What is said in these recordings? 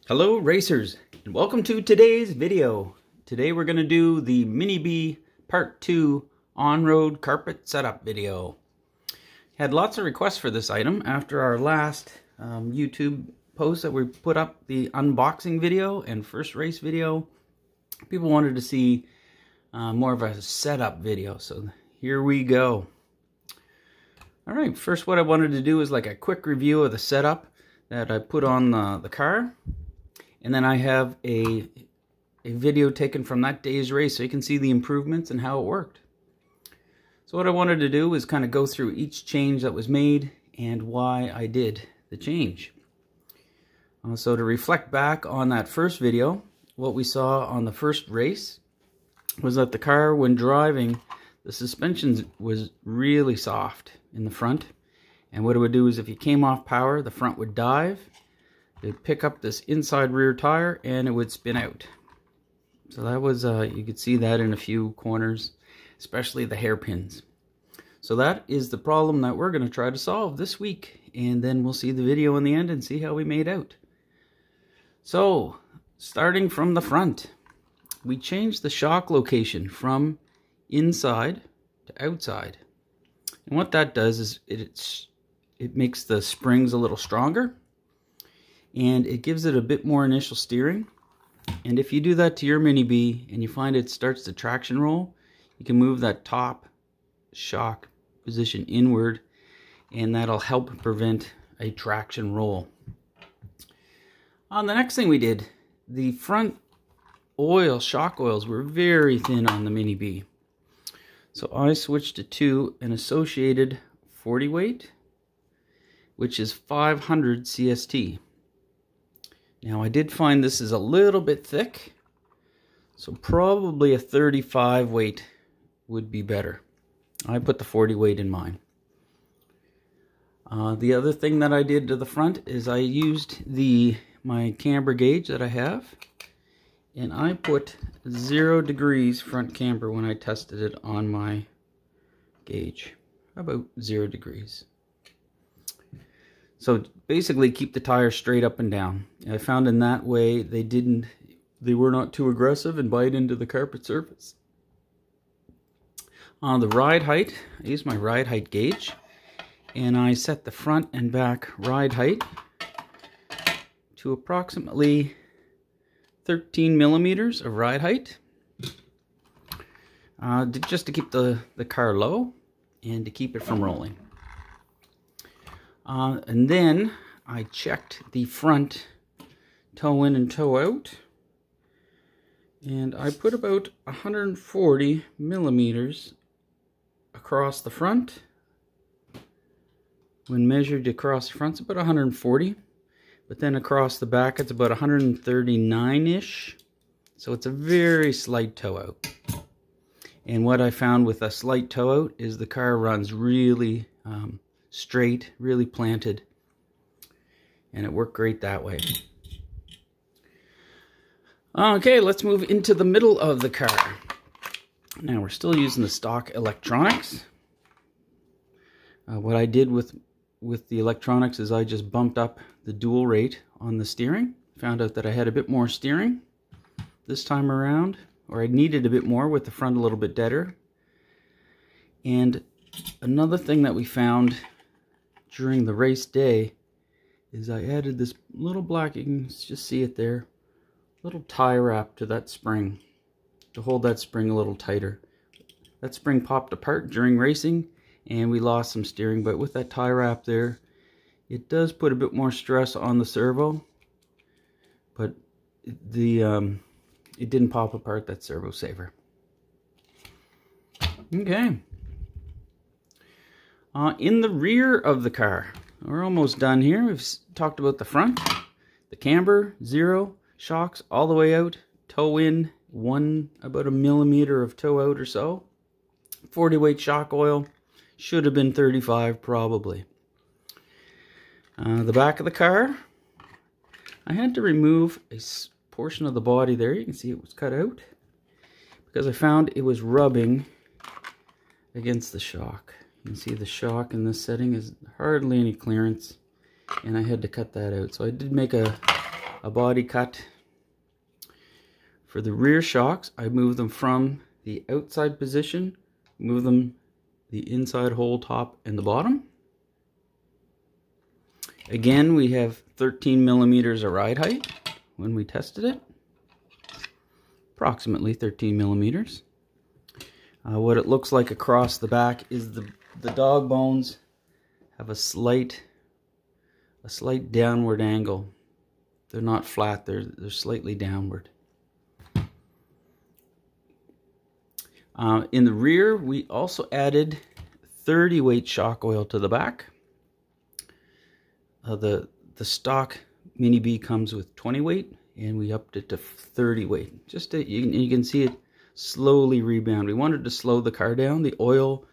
Hello racers, and welcome to today's video. Today we're going to do the Mini-B Part 2 on-road carpet setup video. Had lots of requests for this item after our last YouTube post that we put up, the unboxing video and first race video. People wanted to see more of a setup video, so here we go. Alright, first what I wanted to do is like a quick review of the setup that I put on the car. And then I have a video taken from that day's race so you can see the improvements and how it worked. So what I wanted to do is kind of go through each change that was made and why I did the change. So to reflect back on that first video, what we saw on the first race was that the car, when driving, the suspension was really soft in the front. And what it would do is if you came off power, the front would dive. It'd pick up this inside rear tire and it would spin out. So that was, you could see that in a few corners, especially the hairpins. So that is the problem that we're going to try to solve this week. And then we'll see the video in the end and see how we made out. So, starting from the front, we changed the shock location from inside to outside. And what that does is it makes the springs a little stronger. And it gives it a bit more initial steering. And if you do that to your Mini-B and you find it starts to traction roll, you can move that top shock position inward, and that'll help prevent a traction roll. The next thing we did, the front shock oils were very thin on the Mini-B. So I switched to an associated 40 weight, which is 500 CST. Now I did find this is a little bit thick, so probably a 35 weight would be better. I put the 40 weight in mine. The other thing that I did to the front is I used my camber gauge that I have, and I put 0 degrees front camber when I tested it on my gauge. About 0 degrees. So basically keep the tire straight up and down. I found in that way they were not too aggressive and bite into the carpet surface. On the ride height, I used my ride height gauge, and I set the front and back ride height to approximately 13 millimeters of ride height, just to keep the car low and to keep it from rolling. And then I checked the front toe in and toe out, and I put about 140 millimeters across the front. When measured across the front, it's about 140, but then across the back it's about 139-ish. So it's a very slight toe out. And what I found with a slight toe out is the car runs really straight, really planted, and it worked great that way. Okay, let's move into the middle of the car. Now we're still using the stock electronics. What I did with the electronics is I just bumped up the dual rate on the steering. Found out that I had a bit more steering this time around, or I needed a bit more with the front a little bit deader. And another thing that we found during the race day is I added this little black, you can just see it there, little tie wrap to that spring to hold that spring a little tighter. That spring popped apart during racing and we lost some steering, but with that tie wrap there, it does put a bit more stress on the servo, but it didn't pop apart that servo saver. Okay. In the rear of the car, we're almost done here. We've talked about the front, the camber, 0, shocks all the way out, toe in, about a millimeter of toe out or so. 40 weight shock oil, should have been 35 probably. The back of the car, I had to remove a portion of the body there. You can see it was cut out because I found it was rubbing against the shock. You can see the shock in this setting is hardly any clearance, and I had to cut that out. So I did make a a body cut. For the rear shocks, I move them from the outside position, move them the inside hole, top and the bottom. Again, we have 13 millimeters of ride height when we tested it. Approximately 13 millimeters. What it looks like across the back is the dog bones have a slight downward angle. They're not flat, they're slightly downward. In the rear, we also added 30 weight shock oil to the back. The stock Mini-B comes with 20 weight, and we upped it to 30 weight. Just to, you can see it slowly rebound. We wanted to slow the car down. The oil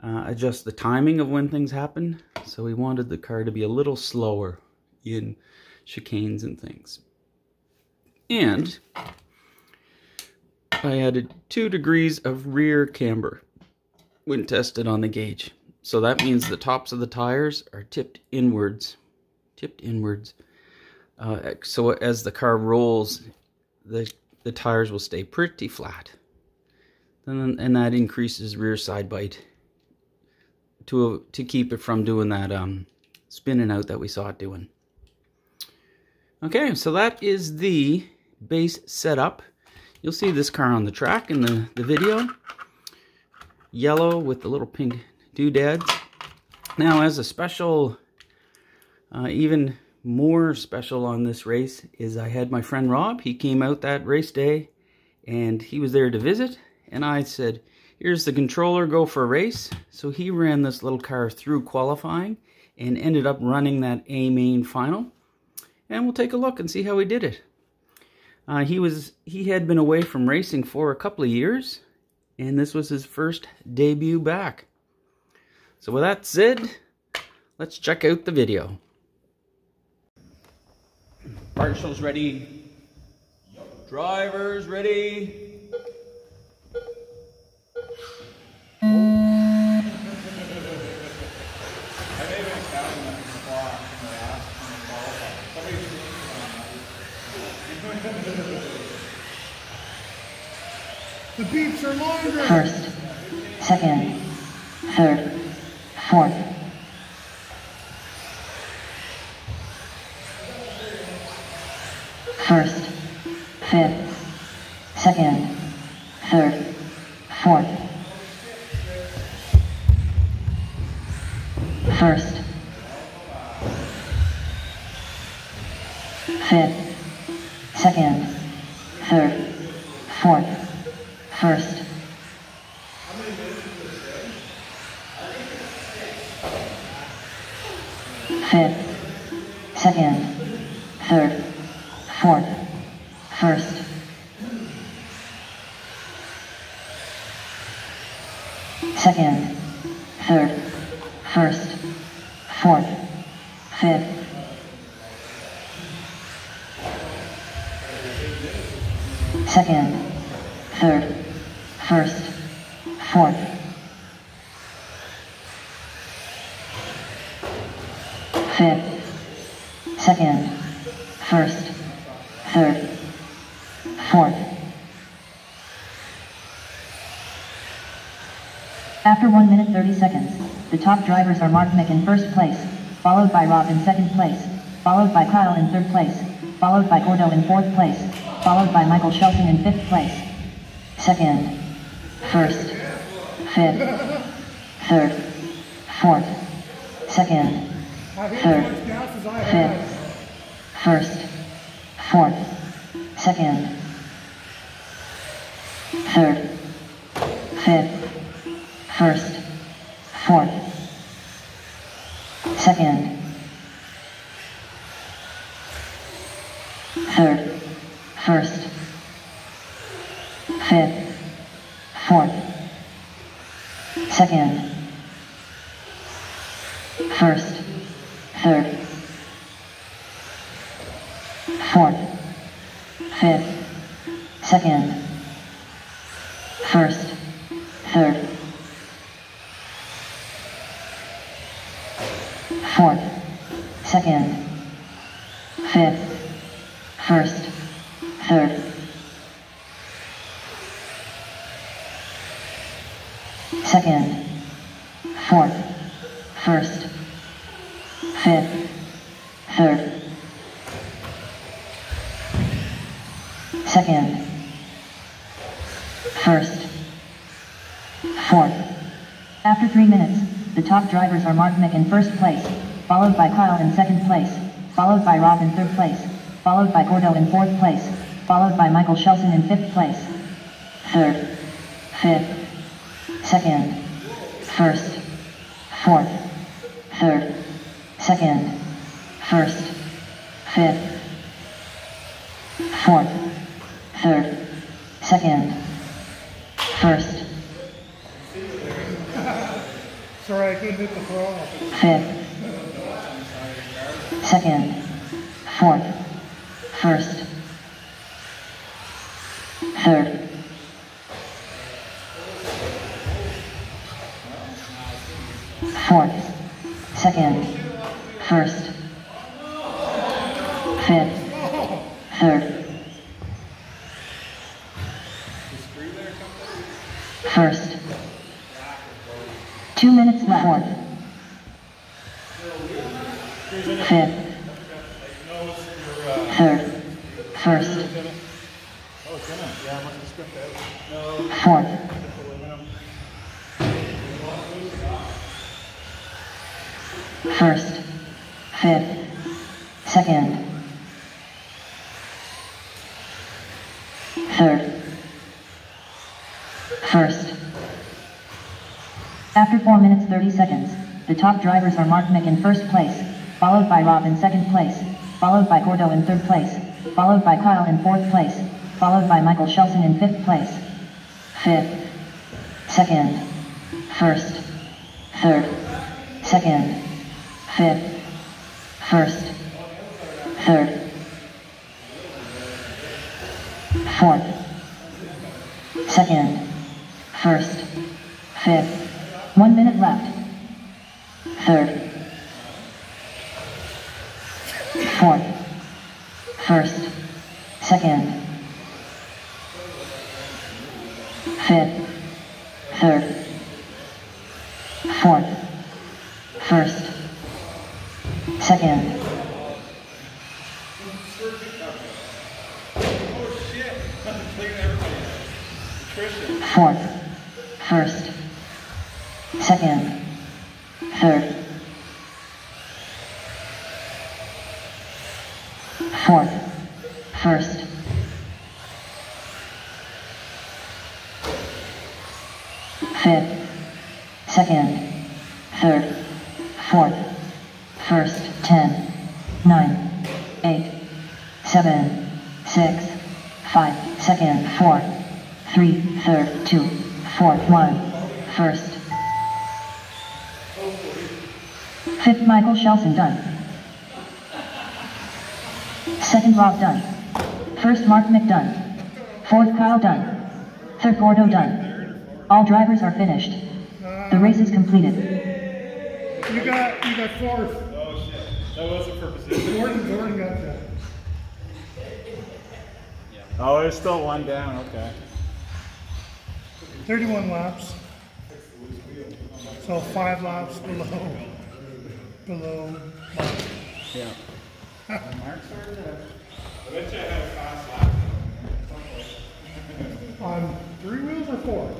adjusts the timing of when things happen, so we wanted the car to be a little slower in chicanes and things. And I added 2 degrees of rear camber when tested on the gauge. So that means the tops of the tires are tipped inwards. So as the car rolls, the tires will stay pretty flat. And that increases rear side bite to keep it from doing that spinning out that we saw it doing. Okay, so that is the base setup. You'll see this car on the track in the video. Yellow with the little pink doodads. Now, as a special, even more special on this race, is I had my friend Rob. He came out that race day, and he was there to visit. And I said, here's the controller, go for a race. So he ran this little car through qualifying and ended up running that A main final. And we'll take a look and see how he did it. He had been away from racing for a couple of years, and this was his first debut back. So with that said, let's check out the video. Marshall's ready. Drivers ready. The beeps are longer. First, second, third, fourth. First, fifth, second, third, fourth. First, fifth, second, third, fourth. First, fifth, second, third, fourth. First, second, third, first, fourth, fifth. Second, third, first, fourth. Fifth, second, first, third, fourth. After 1 minute 30 seconds, the top drivers are Mark Mick in first place, followed by Rob in second place, followed by Kyle in third place, followed by Gordo in fourth place, followed by Michael Shelton in fifth place. Second, first, fifth, third, fourth, second, third, fifth, first, fourth, second, third, fifth, first, fourth, second, third, first, fifth, fourth, second, first, third, fourth, fifth, second, first, third, fourth, second, fifth, first, third, second, fourth, first, fifth, third, second, first, fourth. After 3 minutes, the top drivers are Mark Mick in first place, followed by Kyle in second place, followed by Rob in third place, followed by Gordo in fourth place, followed by Michael Shelson in fifth place, third, fifth, second, first, fourth, third, second, first, fifth, fourth, third, second, first, Sorry, I couldn't hit the throttle. fifth, second, fourth, first, third, fourth, second, first, fifth, third, first. 2 minutes left. Fourth, fifth, third, first, fourth, first, fifth, second, third, first. After 4 minutes 30 seconds, the top drivers are Mark Mick in first place, followed by Rob in second place, followed by Gordo in third place, followed by Kyle in fourth place, followed by Michael Shelson in fifth place, fifth, second, first, third, second, fifth, first, third, fourth, second, first, fifth. 1 minute left. Third, fourth, first, second, fifth, third, fourth, first, second, fourth, first, second, third, fourth, first, fifth, second, third, fourth, first, 10, 9, 8, 7, 6, 5, second, fourth, 3, third, 2, fourth, 1, first. Fifth, Michael Shelson done. Second, Rob done. First, Mark Mick done. Fourth, Kyle done. Third, Gordo done. All drivers are finished. The race is completed. You got fourth. Oh shit. That wasn't for position. Gordon got that. Oh, there's still one down, okay. 31 laps. So 5 laps below. Yeah. On 3 wheels or 4?